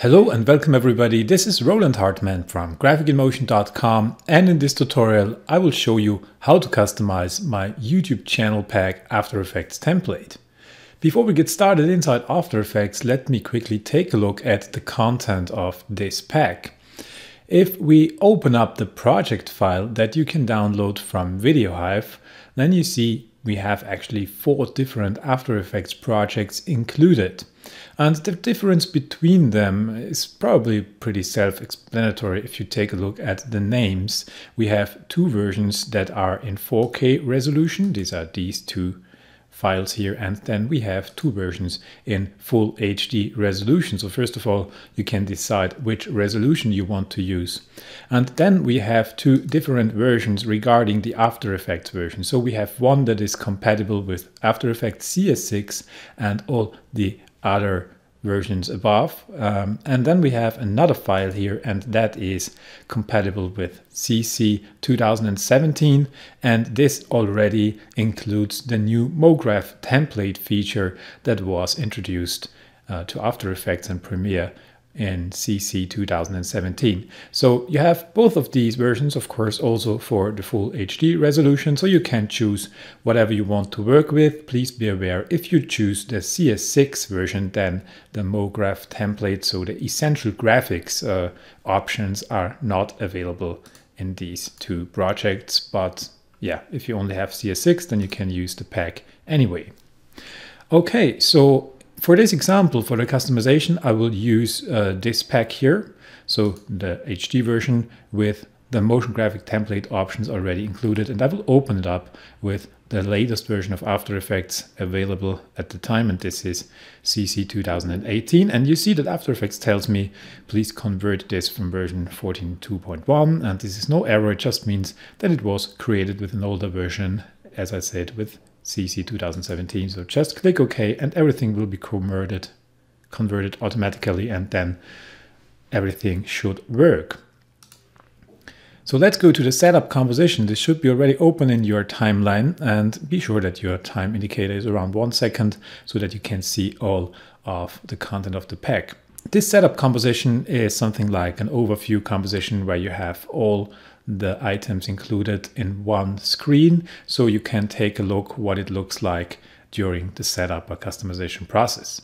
Hello and welcome everybody, this is Roland Hartmann from GraphicInMotion.com, and in this tutorial I will show you how to customize my YouTube channel pack After Effects template. Before we get started inside After Effects, let me quickly take a look at the content of this pack. If we open up the project file that you can download from VideoHive, then you see we have actually 4 different After Effects projects included. And the difference between them is probably pretty self-explanatory if you take a look at the names. We have 2 versions that are in 4K resolution. These are these 2 files here, and then we have 2 versions in Full HD resolution. So first of all, you can decide which resolution you want to use. And then we have 2 different versions regarding the After Effects version. So we have one that is compatible with After Effects CS6 and all the other versions above, and then we have another file here, and that is compatible with CC 2017, and this already includes the new MOGRT template feature that was introduced to After Effects and Premiere in CC 2017. So you have both of these versions, of course, also for the Full HD resolution, so you can choose whatever you want to work with. Please be aware, if you choose the CS6 version, then the MOGRT template, so the essential graphics options, are not available in these 2 projects. But yeah, if you only have CS6, then you can use the pack anyway. Okay, so for this example, for the customization, I will use this pack here, so the HD version with the motion graphic template options already included, and I will open it up with the latest version of After Effects available at the time, and this is CC 2018. And you see that After Effects tells me, please convert this from version 14.2.1, and this is no error, it just means that it was created with an older version, as I said, with CC 2017. So just click OK and everything will be converted automatically, and then everything should work. So let's go to the setup composition. This should be already open in your timeline, and be sure that your time indicator is around 1 second so that you can see all of the content of the pack. This setup composition is something like an overview composition where you have all the items included in one screen, so you can take a look what it looks like during the setup or customization process.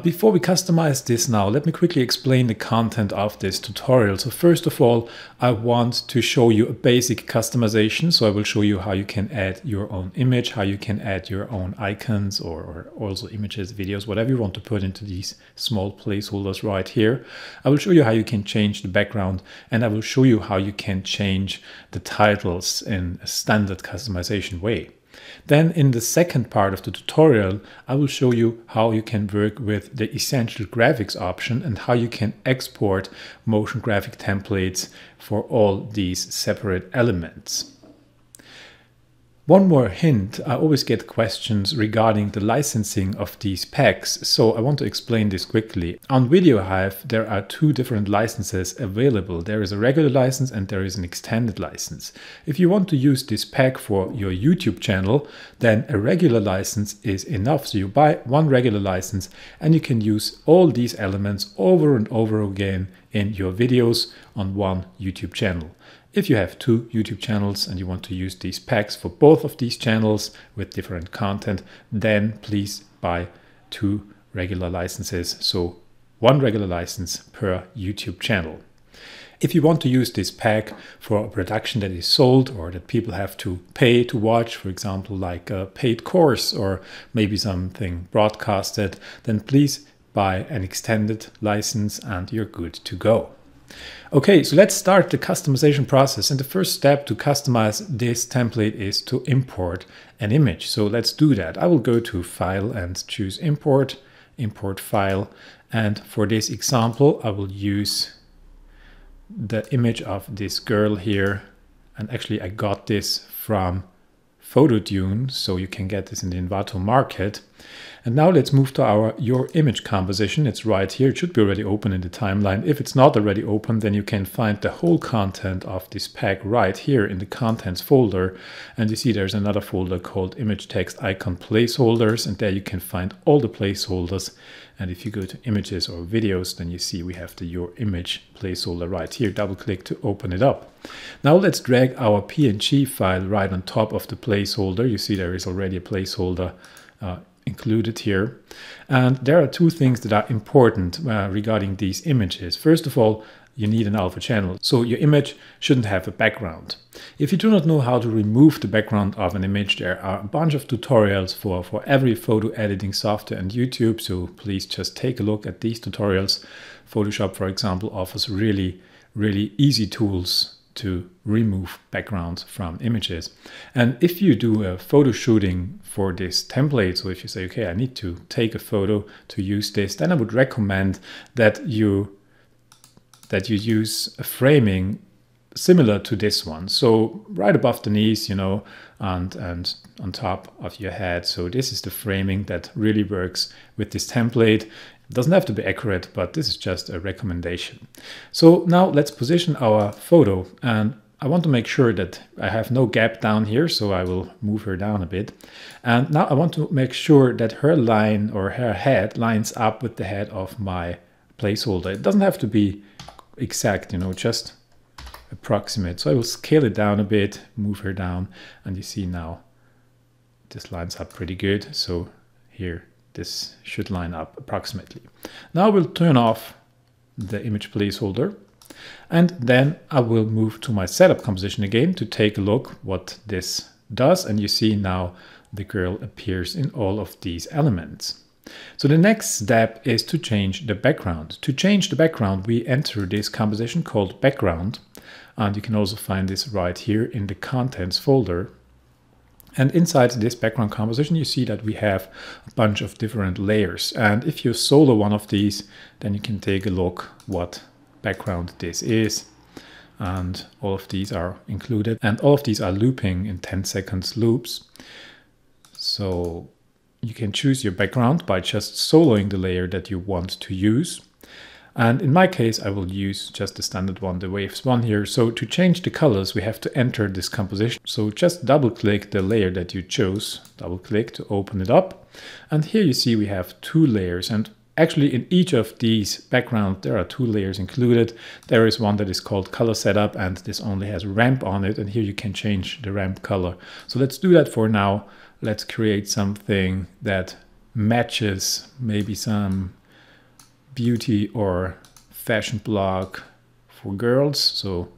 Before we customize this now, let me quickly explain the content of this tutorial. So first of all, I want to show you a basic customization. So I will show you how you can add your own image, how you can add your own icons or also images, videos, whatever you want to put into these small placeholders right here. I will show you how you can change the background, and I will show you how you can change the titles in a standard customization way. Then in the second part of the tutorial, I will show you how you can work with the essential graphics option and how you can export motion graphic templates for all these separate elements. One more hint, I always get questions regarding the licensing of these packs, so I want to explain this quickly. On VideoHive, there are 2 different licenses available. There is a regular license and there is an extended license. If you want to use this pack for your YouTube channel, then a regular license is enough. So you buy 1 regular license and you can use all these elements over and over again in your videos on 1 YouTube channel. If you have 2 YouTube channels and you want to use these packs for both of these channels with different content, then please buy 2 regular licenses. So 1 regular license per YouTube channel. If you want to use this pack for a production that is sold or that people have to pay to watch, for example, like a paid course or maybe something broadcasted, then please buy an extended license and you're good to go. Okay, so let's start the customization process, and the first step to customize this template is to import an image. So let's do that. I will go to File and choose Import, Import File, and for this example I will use the image of this girl here, and actually I got this from PhotoDune, so you can get this in the Envato market. And now let's move to our Your Image composition. It's right here. It should be already open in the timeline. If it's not already open, then you can find the whole content of this pack right here in the contents folder. And you see there's another folder called Image Text Icon Placeholders, and there you can find all the placeholders. And if you go to Images or Videos, then you see we have the Your Image placeholder right here. Double click to open it up. Now let's drag our PNG file right on top of the placeholder. You see there is already a placeholder included here. And there are two things that are important regarding these images. First of all, you need an alpha channel. So your image shouldn't have a background. If you do not know how to remove the background of an image, there are a bunch of tutorials for every photo editing software and YouTube. So please just take a look at these tutorials. Photoshop, for example, offers really easy tools to remove backgrounds from images. And if you do a photo shooting for this template, so if you say, okay, I need to take a photo to use this, then I would recommend that you use a framing similar to this one. So right above the knees, you know, and on top of your head. So this is the framing that really works with this template. It doesn't have to be accurate, but this is just a recommendation. So now let's position our photo, and I want to make sure that I have no gap down here, so I will move her down a bit. And now I want to make sure that her line or her head lines up with the head of my placeholder. It doesn't have to be exact, you know, just approximate. So I will scale it down a bit, move her down, and you see now this lines up pretty good. So here, this should line up approximately. Now we'll turn off the image placeholder, and then I will move to my setup composition again to take a look what this does. And you see now the girl appears in all of these elements. So the next step is to change the background. To change the background, we enter this composition called background, and you can also find this right here in the contents folder. And inside this background composition, you see that we have a bunch of different layers. And if you solo one of these, then you can take a look what background this is. And all of these are included. And all of these are looping in 10 seconds loops. So you can choose your background by just soloing the layer that you want to use. And in my case, I will use just the standard one, the waves one here. So to change the colors, we have to enter this composition. So just double click the layer that you chose, double click to open it up. And here you see we have two layers. And actually in each of these backgrounds, there are two layers included. There is one that is called color setup, and this only has ramp on it. And here you can change the ramp color. So let's do that for now. Let's create something that matches maybe some beauty or fashion blog for girls. So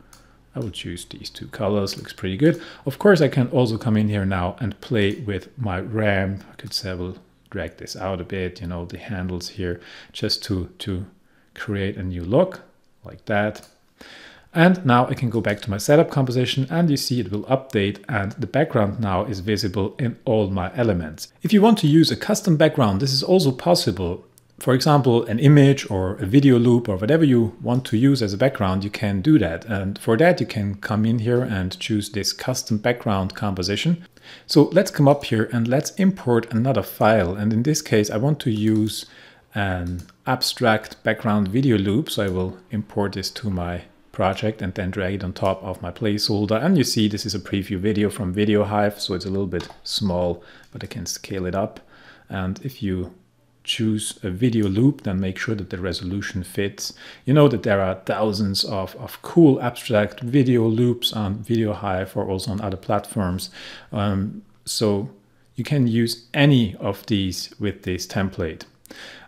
I will choose these two colors, looks pretty good. Of course, I can also come in here now and play with my ramp. I could say I will drag this out a bit, you know, the handles here, just to create a new look like that. And now I can go back to my setup composition, and you see it will update, and the background now is visible in all my elements. If you want to use a custom background, this is also possible. For example, an image or a video loop or whatever you want to use as a background, you can do that. And for that, you can come in here and choose this custom background composition. So let's come up here and let's import another file. And in this case, I want to use an abstract background video loop. So I will import this to my project and then drag it on top of my placeholder. And you see this is a preview video from Video Hive, so it's a little bit small, but I can scale it up. And if you choose a video loop, then make sure that the resolution fits. You know that there are thousands of cool abstract video loops on Video Hive or also on other platforms. So you can use any of these with this template.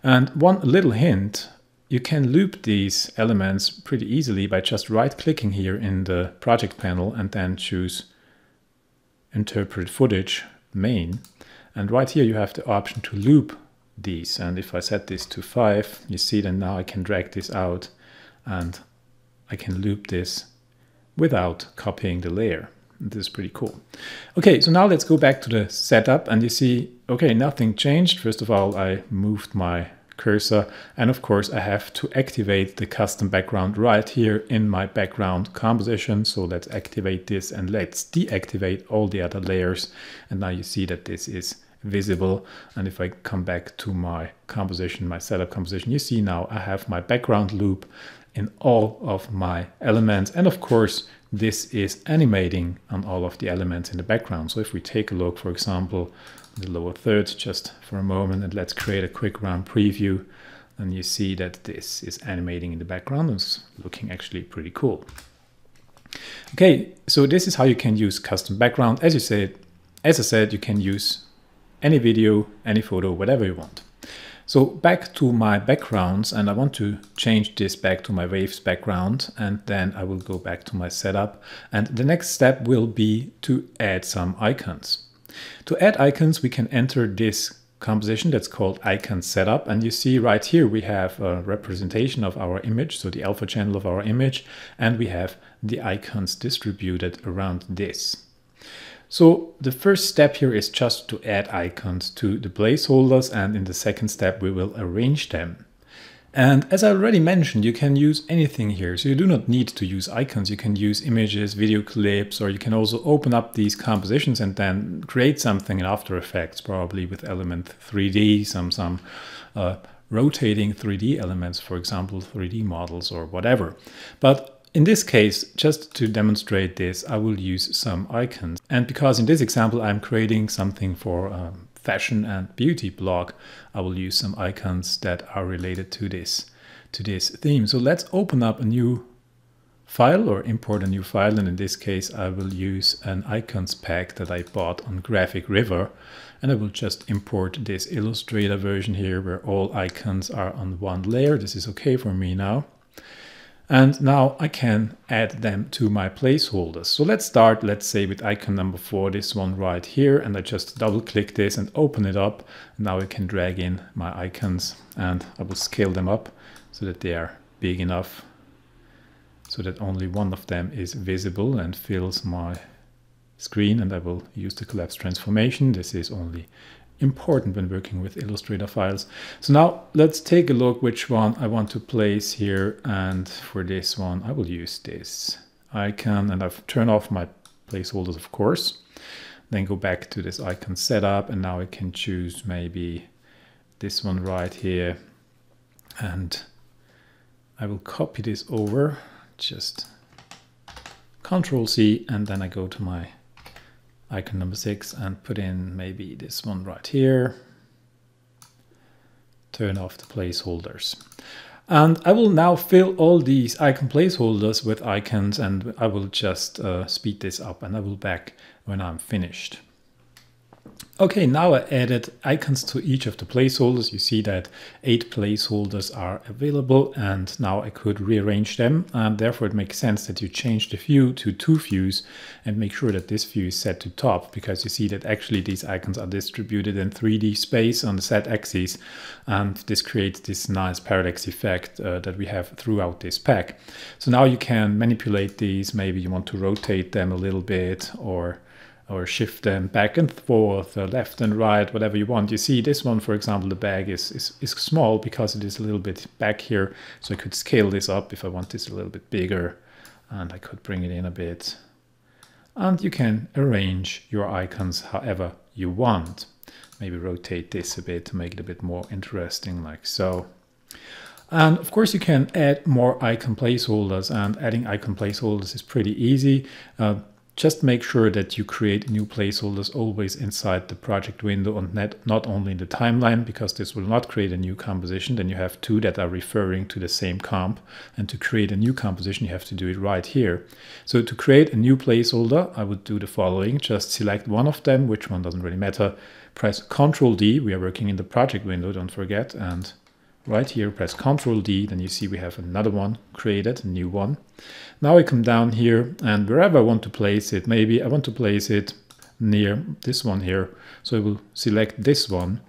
And one little hint, you can loop these elements pretty easily by just right-clicking here in the project panel and then choose Interpret Footage, Main. And right here you have the option to loop these. And if I set this to 5, you see that now I can drag this out and I can loop this without copying the layer. This is pretty cool. Okay, so now let's go back to the setup, and you see, okay, nothing changed. First of all, I moved my cursor, and of course I have to activate the custom background right here in my background composition. So let's activate this and let's deactivate all the other layers. And now you see that this is visible. And if I come back to my composition, my setup composition, you see now I have my background loop in all of my elements. And of course, this is animating on all of the elements in the background. So if we take a look, for example, the lower third just for a moment, and let's create a quick round preview, and you see that this is animating in the background. It's looking actually pretty cool. Okay, so this is how you can use custom background. As I said, you can use any video, any photo, whatever you want. So back to my backgrounds, and I want to change this back to my waves background, and then I will go back to my setup. And the next step will be to add some icons. To add icons, we can enter this composition that's called icon setup. And you see right here, we have a representation of our image, so the alpha channel of our image, and we have the icons distributed around this. So the first step here is just to add icons to the placeholders, and in the second step we will arrange them. And as I already mentioned, you can use anything here. So you do not need to use icons. You can use images, video clips, or you can also open up these compositions and then create something in After Effects, probably with element 3D, some rotating 3D elements, for example, 3D models or whatever. But in this case, just to demonstrate this, I will use some icons. And because in this example, I'm creating something for fashion and beauty blog, I will use some icons that are related to this theme. So let's open up a new file or import a new file. And in this case, I will use an icons pack that I bought on Graphic River. And I will just import this Illustrator version here where all icons are on one layer. This is okay for me now. And now I can add them to my placeholders. So let's start, let's say, with icon number 4, this one right here. And I just double click this and open it up. Now I can drag in my icons and I will scale them up so that they are big enough so that only one of them is visible and fills my screen. And I will use the collapse transformation. This is only important when working with Illustrator files. So now let's take a look which one I want to place here. And for this one, I will use this icon, and I've turned off my placeholders, of course. Then go back to this icon setup, and now I can choose maybe this one right here. And I will copy this over, just Control C, and then I go to my icon number 6 and put in maybe this one right here. Turn off the placeholders. And I will now fill all these icon placeholders with icons, and I will just speed this up, and I will back when I'm finished. Okay, now I added icons to each of the placeholders. You see that 8 placeholders are available, and now I could rearrange them. And therefore it makes sense that you change the view to 2 views and make sure that this view is set to top, because you see that actually these icons are distributed in 3D space on the Z axis. And this creates this nice parallax effect that we have throughout this pack. So now you can manipulate these. Maybe you want to rotate them a little bit, or shift them back and forth, left and right, whatever you want. You see this one, for example, the bag is small because it is a little bit back here. So I could scale this up if I want this a little bit bigger, and I could bring it in a bit. And you can arrange your icons however you want. Maybe rotate this a bit to make it a bit more interesting, like so. And of course you can add more icon placeholders, and adding icon placeholders is pretty easy. Just make sure that you create new placeholders always inside the project window and not only in the timeline, because this will not create a new composition. Then you have 2 that are referring to the same comp. And to create a new composition, you have to do it right here. So to create a new placeholder, I would do the following. Just select one of them, which one doesn't really matter. Press Ctrl D. We are working in the project window, don't forget. And right here, press Ctrl D, then you see we have another one created, a new one. Now I come down here, and wherever I want to place it, maybe I want to place it near this one here. So I will select this one,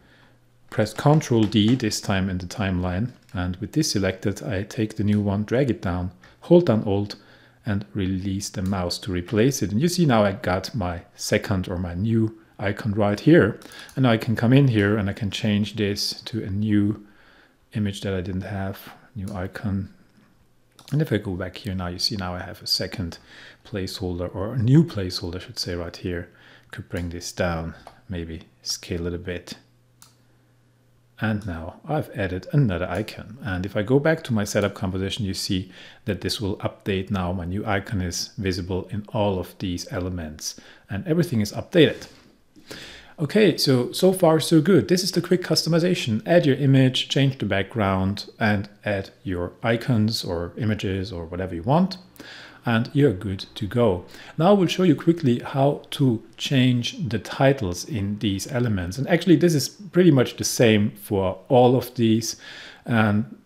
press Ctrl D this time in the timeline, and with this selected, I take the new one, drag it down, hold down Alt, and release the mouse to replace it. And you see now I got my second or my new icon right here. And now I can come in here and I can change this to a new image that I didn't have, new icon. And if I go back here now, you see now I have a second placeholder, or a new placeholder I should say right here. Could bring this down, maybe scale it a bit. And now I've added another icon. And if I go back to my setup composition, you see that this will update now. My new icon is visible in all of these elements and everything is updated. Okay, so far so good. This is the quick customization. Add your image, change the background, and add your icons or images or whatever you want. And you're good to go. Now we'll show you quickly how to change the titles in these elements. And actually this is pretty much the same for all of these. And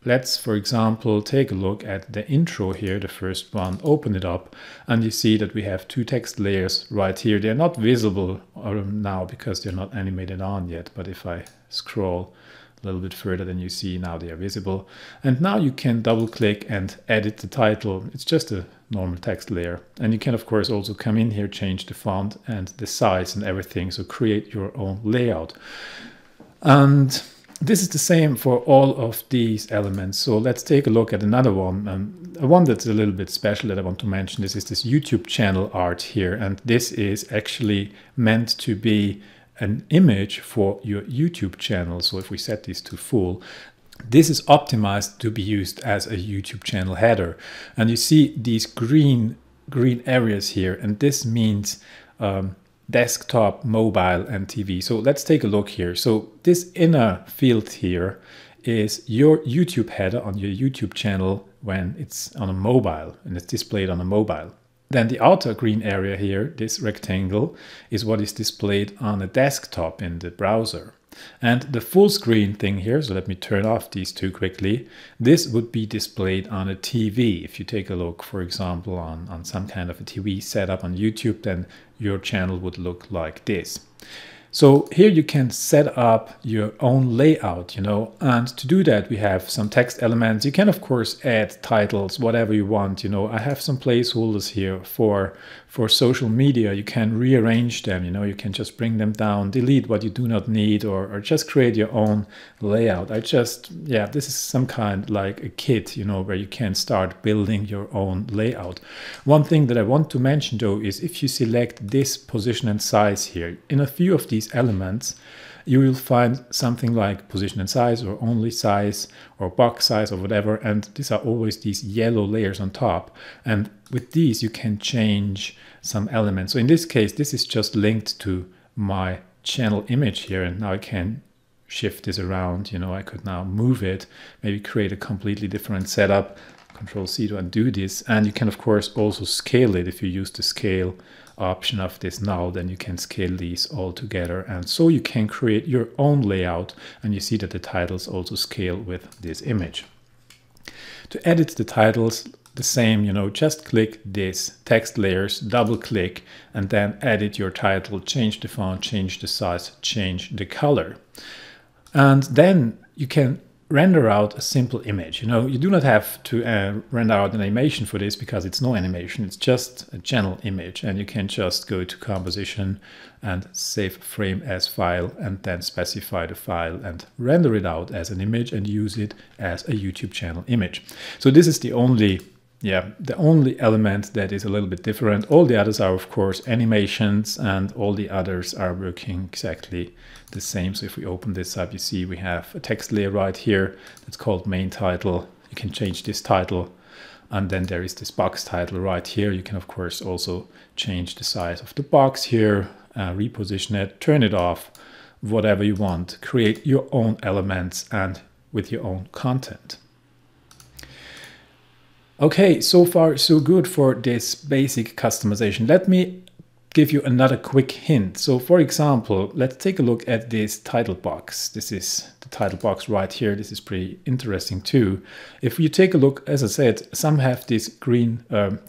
let's, for example, take a look at the intro here, the first one, open it up, and you see that we have two text layers right here. They're not visible now because they're not animated on yet, but if I scroll a little bit further, then you see now they are visible. And now you can double click and edit the title. It's just a normal text layer. And you can of course also come in here, change the font and the size and everything. So create your own layout. And this is the same for all of these elements. So let's take a look at another one. One that's a little bit special that I want to mention. This is this YouTube channel art here. And this is actually meant to be an image for your YouTube channel. So if we set this to full, this is optimized to be used as a YouTube channel header. And you see these green areas here, and this means desktop, mobile, and TV. So let's take a look here. So this inner field here is your YouTube header on your YouTube channel when it's on a mobile and it's displayed on a mobile. Then the outer green area here, this rectangle, is what is displayed on a desktop in the browser. And the full screen thing here, so let me turn off these two quickly, this would be displayed on a TV. If you take a look, for example, on some kind of a TV setup on YouTube, then your channel would look like this. So here you can set up your own layout, and to do that we have some text elements. You can of course add titles, whatever you want, I have some placeholders here for social media. You can rearrange them, you can just bring them down, delete what you do not need, or just create your own layout. This is some kind like a kit, where you can start building your own layout. One thing that I want to mention though is if you select this position and size here, in a few of these elements, you will find something like position and size or only size or box size or whatever. And these are always these yellow layers on top. And with these, you can change some elements. So in this case, this is just linked to my channel image here. And now I can shift this around. I could now move it, maybe create a completely different setup. Control C to undo this. And you can, of course, also scale it. If you use the scale option of this now, then you can scale these all together. And so you can create your own layout. And you see that the titles also scale with this image. To edit the titles, the same, just click this text layers, double click, and then edit your title, change the font, change the size, change the color. And then you can render out a simple image. You do not have to render out an animation for this because it's no animation. It's just a channel image, and you can just go to composition and save frame as file and then specify the file and render it out as an image and use it as a YouTube channel image. So this is the only element that is a little bit different. All the others are of course animations, and all the others are working exactly the same. So if we open this up, you see we have a text layer right here that's called main title. You can change this title, and then there is this box title right here. You can of course also change the size of the box here, reposition it, turn it off, whatever you want. Create your own elements and with your own content. Okay, so far so good for this basic customization. Let me give you another quick hint. So for example, let's take a look at this title box. This is the title box right here. This is pretty interesting too. If you take a look, as I said, some have these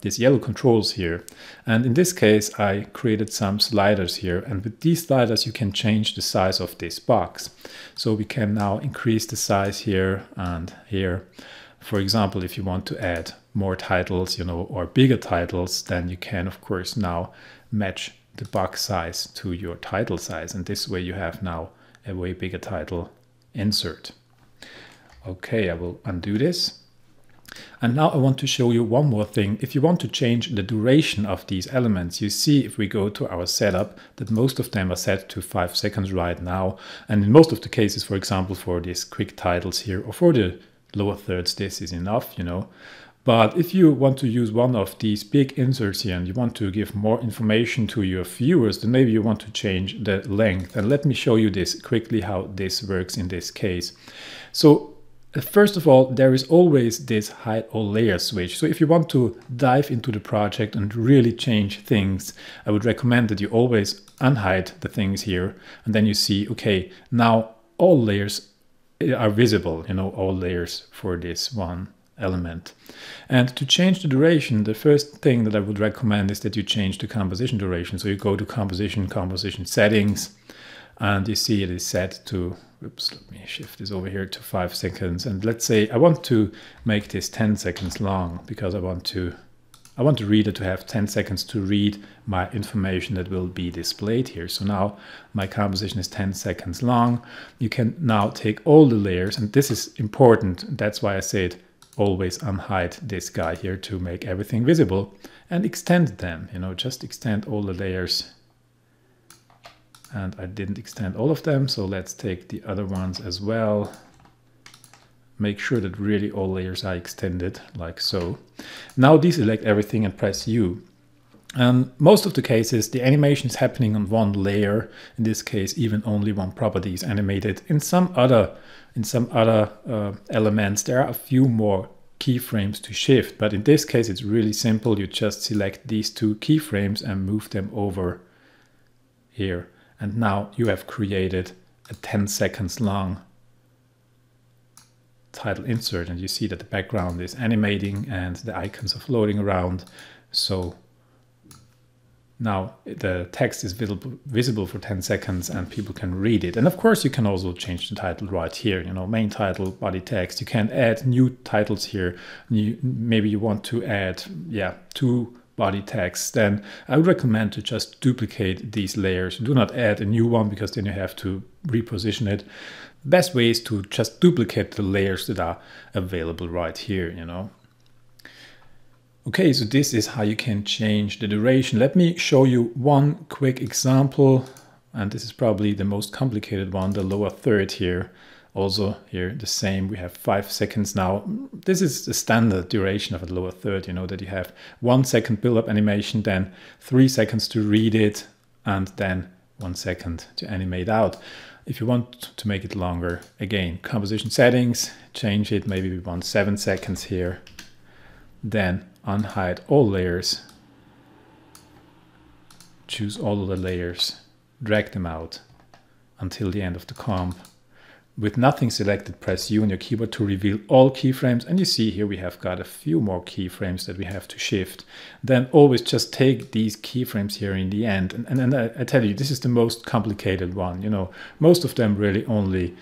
these yellow controls here. And in this case, I created some sliders here. And with these sliders, you can change the size of this box. So we can now increase the size here and here. For example, if you want to add more titles, or bigger titles, then you can, of course, now match the box size to your title size. And this way you have now a way bigger title insert. Okay, I will undo this. And now I want to show you one more thing. If you want to change the duration of these elements, you see if we go to our setup that most of them are set to 5 seconds right now. And in most of the cases, for example, for these quick titles here or for the lower thirds, this is enough, you know. But if you want to use one of these big inserts here and you want to give more information to your viewers, then maybe you want to change the length. And let me show you this quickly, how this works in this case. So first of all, there is always this hide all layer switch. So if you want to dive into the project and really change things, I would recommend that you always unhide the things here. And then you see, okay, now all layers are visible, you know, all layers for this one element. And to change the duration, the first thing that I would recommend is that you change the composition duration. So you go to composition settings, and you see it is set to, oops, let me shift this over here to 5 seconds. And let's say I want to make this 10 seconds long because I want the reader to have 10 seconds to read my information that will be displayed here. So now my composition is 10 seconds long. You can now take all the layers, and this is important. That's why I said always unhide this guy here to make everything visible, and extend them, you know, just extend all the layers. And I didn't extend all of them, so let's take the other ones as well. Make sure that really all layers are extended, like so. Now deselect everything and press U. And most of the cases, the animation is happening on one layer. In this case, even only one property is animated. In some other elements, there are a few more keyframes to shift, but in this case, it's really simple. You just select these 2 keyframes and move them over here. And now you have created a 10 seconds long title insert, and you see that the background is animating and the icons are floating around. So now the text is visible for 10 seconds and people can read it. And of course you can also change the title right here, you know, main title, body text. You can add new titles here. Maybe you want to add, 2 body text. Then I would recommend to just duplicate these layers. Do not add a new one because then you have to reposition it. Best way is to just duplicate the layers that are available right here, you know. Okay, so this is how you can change the duration. Let me show you one quick example, and this is probably the most complicated one, the lower third here. Also here the same, we have 5 seconds now. This is the standard duration of a lower third, you know, that you have 1 second build-up animation, then 3 seconds to read it, and then 1 second to animate out. If you want to make it longer, again, composition settings, change it, maybe we want 7 seconds here. Then unhide all layers, choose all of the layers, drag them out until the end of the comp. With nothing selected, press U on your keyboard to reveal all keyframes, and you see here we have got a few more keyframes that we have to shift. Then always just take these keyframes here in the end, and I tell you, this is the most complicated one. You know, most of them really only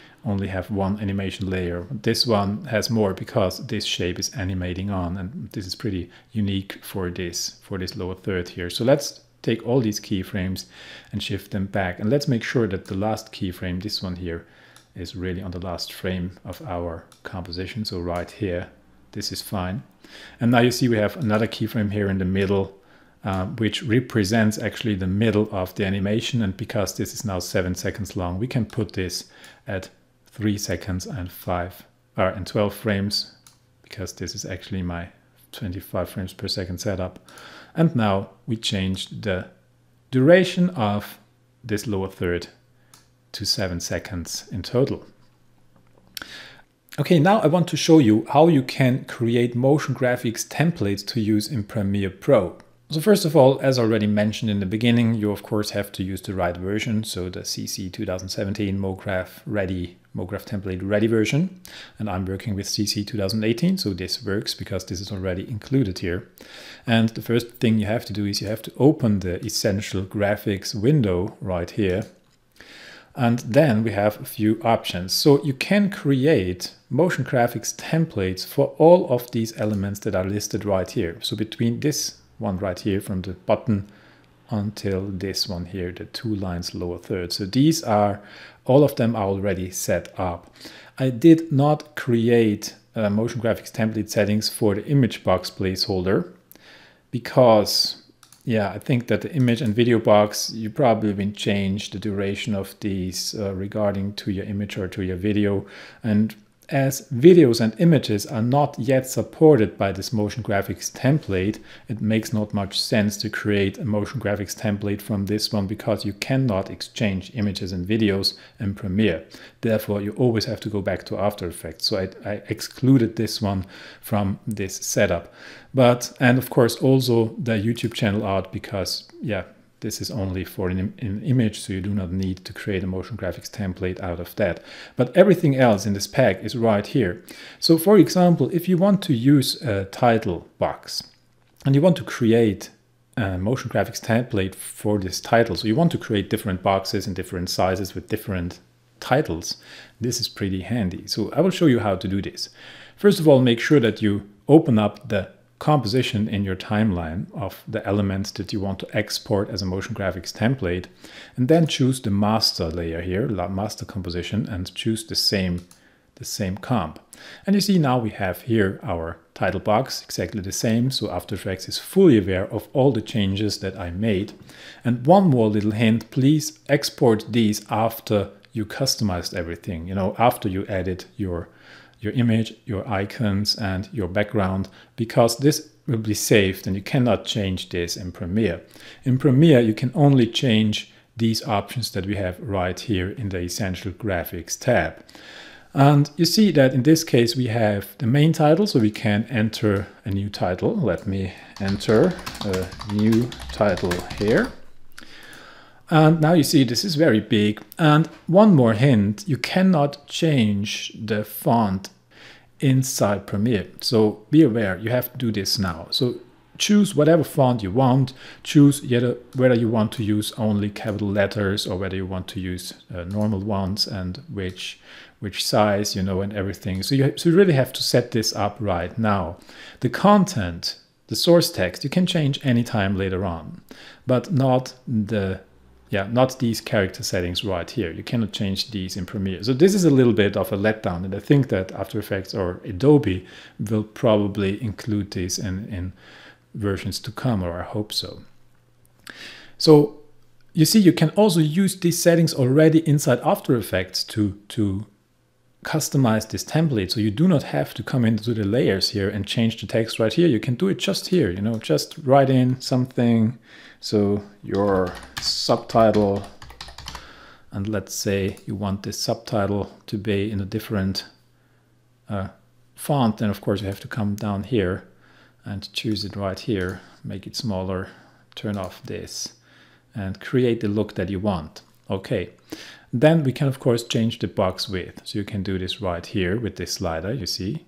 have one animation layer. This one has more because this shape is animating on, and this is pretty unique for this lower third here. So let's take all these keyframes and shift them back, and let's make sure that the last keyframe, this one here, is really on the last frame of our composition. So right here, this is fine. And now you see we have another keyframe here in the middle, which represents actually the middle of the animation. And because this is now 7 seconds long, we can put this at 3 seconds and 12 frames, because this is actually my 25 frames per second setup. And now we changed the duration of this lower third to 7 seconds in total. Okay, now I want to show you how you can create motion graphics templates to use in Premiere Pro. So first of all, as already mentioned in the beginning, you of course have to use the right version, so the CC 2017 MOGRT template ready version. And I'm working with CC 2018, so this works because this is already included here. And the first thing you have to do is you have to open the Essential Graphics window right here. And then we have a few options. So you can create motion graphics templates for all of these elements that are listed right here. So between this one right here from the button until this one here, the 2 lines lower third. So these are, all of them are already set up. I did not create motion graphics template settings for the image box placeholder, because yeah, I think that the image and video box, you probably will change the duration of these regarding to your image or to your video. And as videos and images are not yet supported by this motion graphics template, it makes not much sense to create a motion graphics template from this one, because you cannot exchange images and videos in Premiere. Therefore, you always have to go back to After Effects. So I excluded this one from this setup. And of course also the YouTube channel art, because yeah, this is only for an image, so you do not need to create a motion graphics template out of that. But everything else in this pack is right here. So for example, if you want to use a title box and you want to create a motion graphics template for this title, so you want to create different boxes in different sizes with different titles, this is pretty handy. So I will show you how to do this. First of all, make sure that you open up the composition in your timeline of the elements that you want to export as a motion graphics template, and then choose the master layer here, master composition, and choose the same comp. And you see now we have here our title box, exactly the same. So After Effects is fully aware of all the changes that I made. And one more little hint, please export these after you customized everything, after you added your image, your icons, and your background, because this will be saved and you cannot change this in Premiere. In Premiere, you can only change these options that we have right here in the Essential Graphics tab. And you see that in this case, we have the main title, so we can enter a new title. Let me enter a new title here. And now you see this is very big. And one more hint, you cannot change the font inside Premiere. So be aware, you have to do this now. So choose whatever font you want, choose whether you want to use only capital letters or whether you want to use normal ones, and which size, and everything. So you really have to set this up right now. The content, the source text, you can change anytime later on, but not these character settings right here. You cannot change these in Premiere. So this is a little bit of a letdown, and I think that After Effects or Adobe will probably include this in versions to come, or I hope so. So you see, you can also use these settings already inside After Effects to customize this template. So you do not have to come into the layers here and change the text right here. You can do it just here, just write in something. So your subtitle, and let's say you want this subtitle to be in a different font, then of course you have to come down here and choose it right here, make it smaller, turn off this, and create the look that you want. Okay, then we can of course change the box width. So you can do this right here with this slider, you see,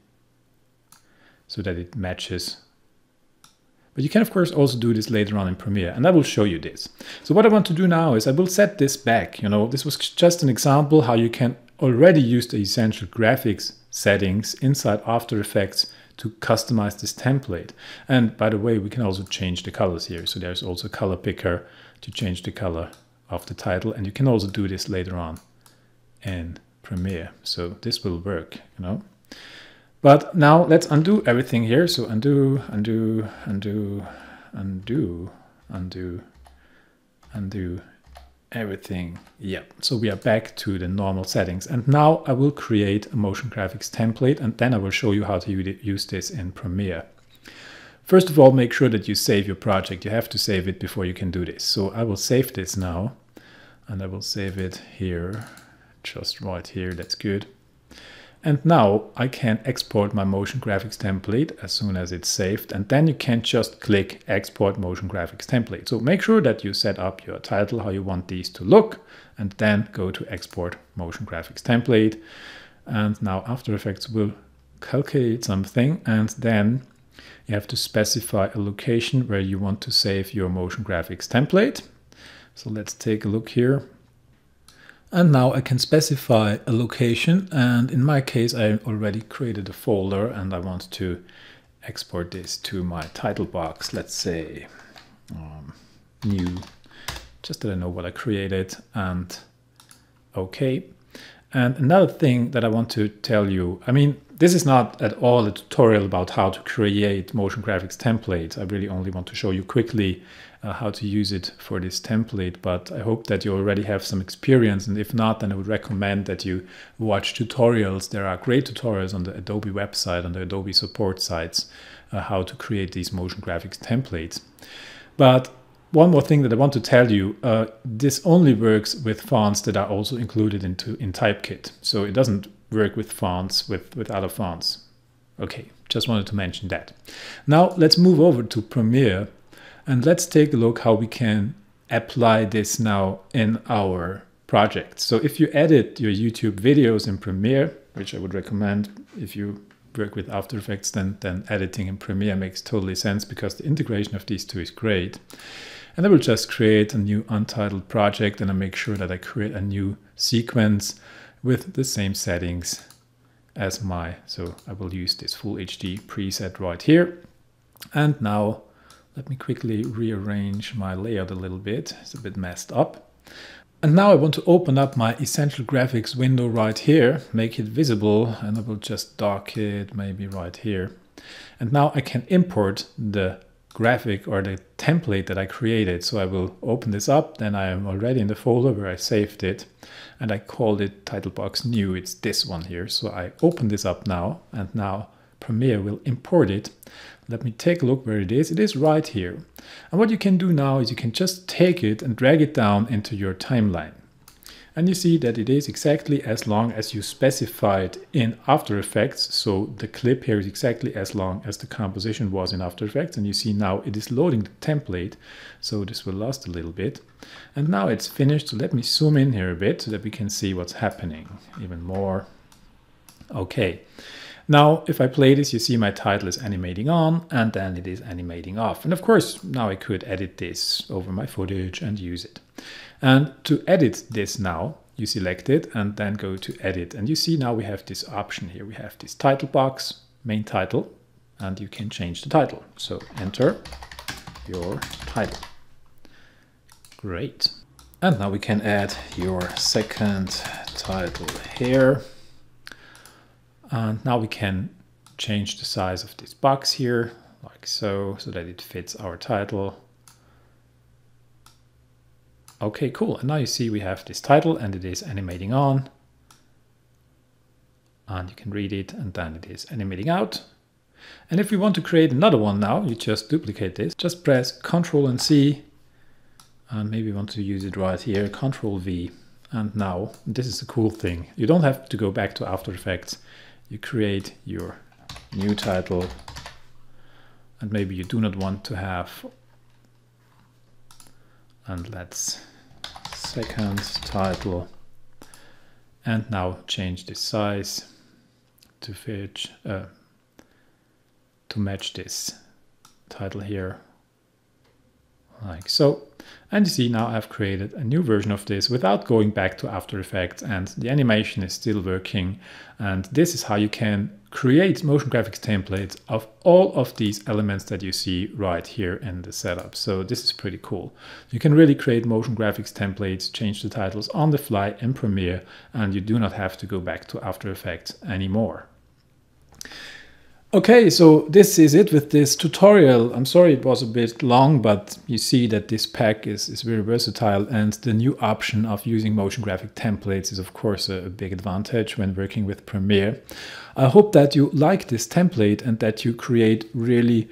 so that it matches. But you can of course also do this later on in Premiere, and I will show you this. So what I want to do now is I will set this back. This was just an example how you can already use the Essential Graphics settings inside After Effects to customize this template. And by the way, we can also change the colors here. So there's also a color picker to change the color of the title, and you can also do this later on in Premiere. So this will work, But now let's undo everything here. So undo, undo, undo, undo, undo, undo everything. Yeah, so we are back to the normal settings. And now I will create a motion graphics template, and then I will show you how to use this in Premiere. First of all, make sure that you save your project. You have to save it before you can do this. So I will save this now, and I will save it here, just right here. That's good. And now I can export my motion graphics template as soon as it's saved, and then you can just click Export Motion Graphics Template. So make sure that you set up your title, how you want these to look, and then go to Export Motion Graphics Template. And now After Effects will calculate something, and then you have to specify a location where you want to save your motion graphics template. So let's take a look here. And now I can specify a location, and in my case I already created a folder and I want to export this to my title box. Let's say new, just that I know what I created, and okay. And another thing that I want to tell you, I mean, this is not at all a tutorial about how to create motion graphics templates. I really only want to show you quickly how to use it for this template, but I hope that you already have some experience, and if not, then I would recommend that you watch tutorials. There are great tutorials on the Adobe website, on the Adobe support sites, how to create these motion graphics templates. But one more thing that I want to tell you, this only works with fonts that are also included in Typekit. So it doesn't work with fonts, with other fonts. Okay, just wanted to mention that. Now let's move over to Premiere and let's take a look how we can apply this now in our project. So if you edit your YouTube videos in Premiere, which I would recommend if you work with After Effects, then editing in Premiere makes totally sense because the integration of these two is great. And I will just create a new untitled project, and I make sure that I create a new sequence with the same settings as so I will use this FullHD preset right here. And now let me quickly rearrange my layout a little bit. It's a bit messed up. And now I want to open up my Essential Graphics window right here, make it visible, and I will just dock it maybe right here. And now I can import the graphic or the template that I created. So I will open this up, then I am already in the folder where I saved it, and I called it title box new. It's this one here. So I open this up now, and now Premiere will import it. Let me take a look where it is. It is right here. And what you can do now is you can just take it and drag it down into your timeline. And you see that it is exactly as long as you specified in After Effects. So the clip here is exactly as long as the composition was in After Effects. And you see now it is loading the template. So this will last a little bit. And now it's finished. So let me zoom in here a bit so that we can see what's happening even more. Okay. Now, if I play this, you see my title is animating on and then it is animating off. And of course, now I could edit this over my footage and use it. And to edit this now, you select it and then go to edit. And you see now we have this option here. We have this title box, main title, and you can change the title. So enter your title. Great. And now we can add your second title here. And now we can change the size of this box here, like so that it fits our title. Okay, cool. And now you see we have this title and it is animating on. And you can read it and then it is animating out. And if we want to create another one now, you just duplicate this. Just press Ctrl and C. And maybe we want to use it right here, Ctrl V. And now, this is the cool thing. You don't have to go back to After Effects. You create your new title, and maybe you do not want to have, and let's second title, and now change the size to fit to match this title here, like so. And you see now I've created a new version of this without going back to After Effects, and the animation is still working. And this is how you can create motion graphics templates of all of these elements that you see right here in the setup. So this is pretty cool. You can really create motion graphics templates, change the titles on the fly in Premiere, and you do not have to go back to After Effects anymore. Okay, so this is it with this tutorial. I'm sorry it was a bit long, but you see that this pack is very versatile, and the new option of using motion graphic templates is of course a big advantage when working with Premiere. I hope that you like this template and that you create really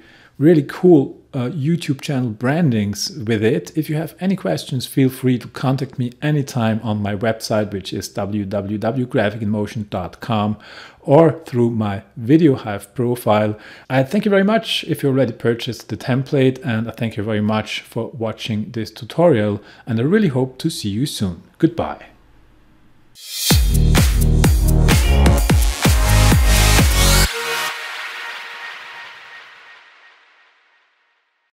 cool YouTube channel brandings with it. If you have any questions, feel free to contact me anytime on my website, which is www.graphicinmotion.com, or through my VideoHive profile. I thank you very much if you already purchased the template, and I thank you very much for watching this tutorial, and I really hope to see you soon. Goodbye.